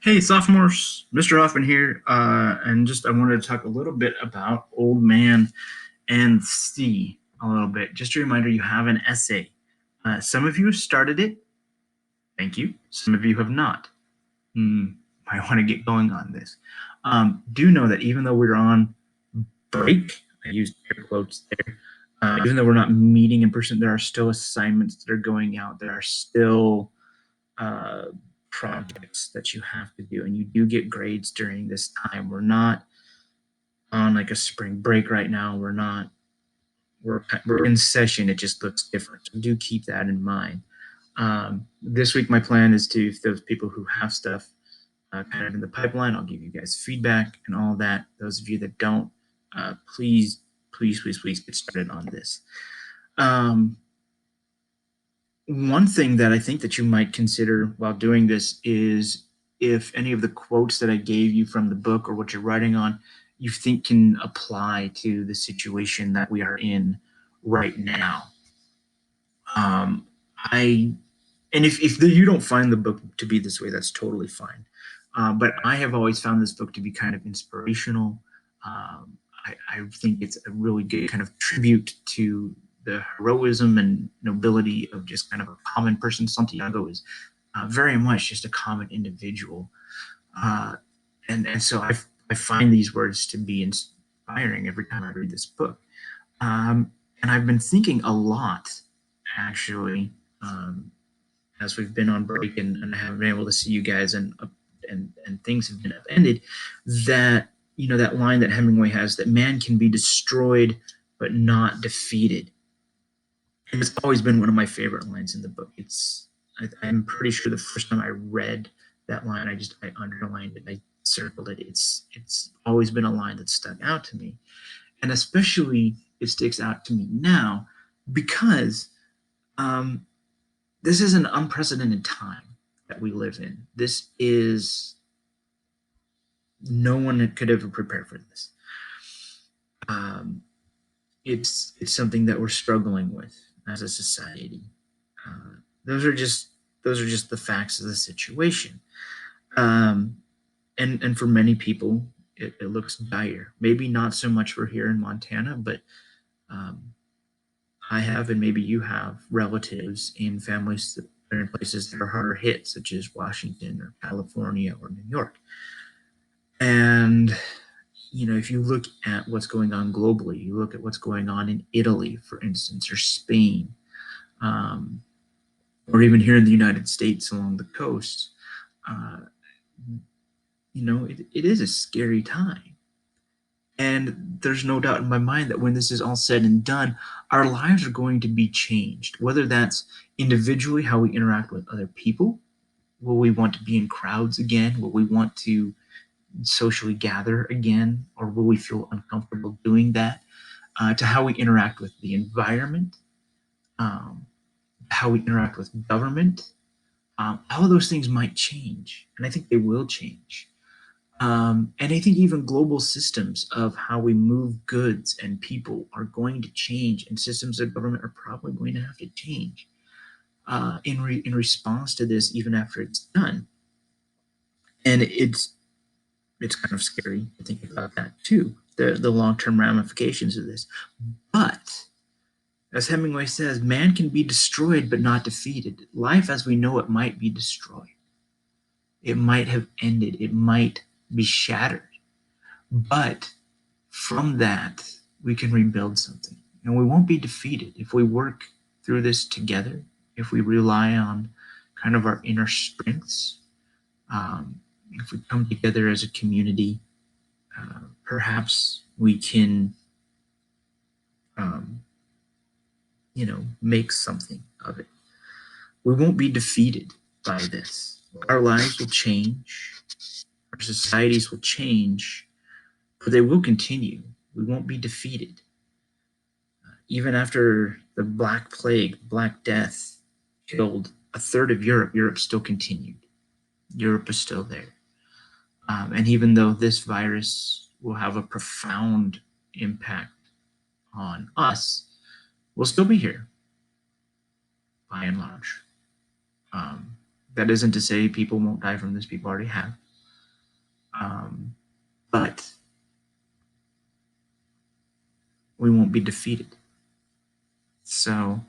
Hey, sophomores, Mr. Hoffman here, and I wanted to talk a little bit about Old Man and Sea a little bit. Just a reminder, you have an essay. Some of you have started it. Thank you. Some of you have not. I want to get going on this. Do know that even though we're on break, I used air quotes there, even though we're not meeting in person, there are still assignments that are going out. There are still uh, projects that you have to do, and you do get grades during this time. We're not on like a spring break right now. We're in session. It just looks different. So do keep that in mind. This week, my plan is to, if those people who have stuff kind of in the pipeline, I'll give you guys feedback and all that. Those of you that don't, please, please get started on this. One thing that I think that you might consider while doing this is if any of the quotes that I gave you from the book or what you're writing on, you think can apply to the situation that we are in right now. Um, I and if you don't find the book to be this way, that's totally fine. But I have always found this book to be kind of inspirational. I think it's a really good kind of tribute to the heroism and nobility of just kind of a common person. Santiago is very much just a common individual. Uh, and so I find these words to be inspiring every time I read this book. And I've been thinking a lot, actually, as we've been on break and I haven't been able to see you guys and things have been upended, that that line that Hemingway has, that man can be destroyed but not defeated. And it's always been one of my favorite lines in the book. I'm pretty sure the first time I read that line, I underlined it, I circled it. It's always been a line that stuck out to me, and especially it sticks out to me now because um, this is an unprecedented time that we live in. This is no one could ever prepare for this. Um, it's something that we're struggling with as a society. Uh, those are just the facts of the situation. Um, and for many people, it looks dire. Maybe not so much for here in Montana, but um, I have, and maybe you have, relatives in families that are in places that are harder hit, such as Washington or California or New York. And if you look at what's going on globally, you look at what's going on in Italy, for instance, or Spain, um, or even here in the United States along the coast, uh, it is a scary time. And there's no doubt in my mind that when this is all said and done, our lives are going to be changed, whether that's individually, how we interact with other people. Will we want to be in crowds again? Will we want to socially gather again? Or will we feel uncomfortable doing that? To how we interact with the environment, um, how we interact with government. All of those things might change, and I think they will change. And I think even global systems of how we move goods and people are going to change, and systems of government are probably going to have to change in response to this, even after it's done. And it's kind of scary to think about that too, the long term ramifications of this. But as Hemingway says, man can be destroyed but not defeated. Life as we know it might be destroyed. It might have ended. It might be shattered. But from that, we can rebuild something. And we won't be defeated if we work through this together, if we rely on kind of our inner strengths, if we come together as a community, perhaps we can, um, make something of it. We won't be defeated by this. Our lives will change, our societies will change, but they will continue. We won't be defeated. Even after the Black Plague, Black Death killed a third of Europe, Europe still continued. Europe is still there. And even though this virus will have a profound impact on us, we'll still be here by and large. Um, that isn't to say people won't die from this, people already have. But we won't be defeated. So,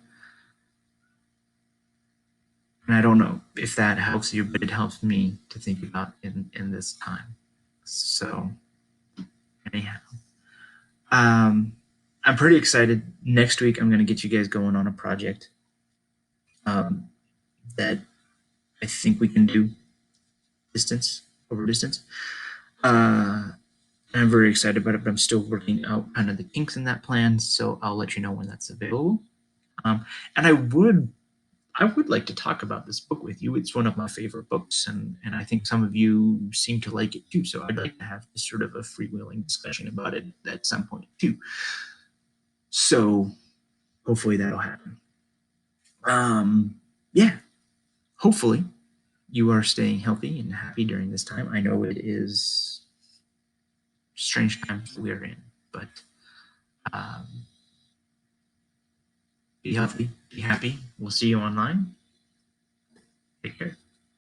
and I don't know if that helps you, but it helps me to think about in this time. So, anyhow, um, I'm pretty excited. Next week, I'm going to get you guys going on a project um, that I think we can do distance over distance. I'm very excited about it, but I'm still working out kind of the kinks in that plan. So I'll let you know when that's available. And I would like to talk about this book with you. It's one of my favorite books, and I think some of you seem to like it too. So I'd like to have sort of a freewheeling discussion about it at some point too. So hopefully that'll happen. Yeah, hopefully you are staying healthy and happy during this time. I know it is strange times we're in, but um, be healthy, be happy. We'll see you online. Take care.